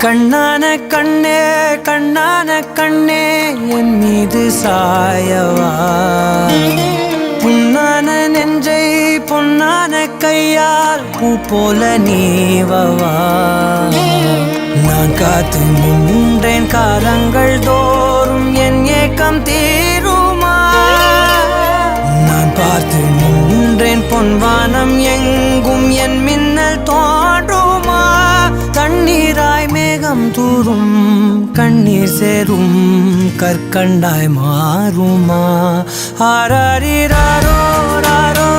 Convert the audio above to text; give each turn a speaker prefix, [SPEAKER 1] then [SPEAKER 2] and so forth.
[SPEAKER 1] கண்ணான கண்ணே கண்ணான கண்ணே என் மீது சாயவா புண்ணான நெஞ்சை பொன்னான கையால் பூ போல நீவவா நான் காத்து நின்றேன் காலங்கள் தோறும் என் ஏக்கம் தீருமா நான் பார்த்து நின்றேன் பொன்வானம் எங்கும் என் மின்னல் தோன்றுமா தண்ணீராய் மேகம் தூரும் கண்ணீர் சேரும் கற்கண்டாய் மாறுமா ஆராரிராரோ ராரோ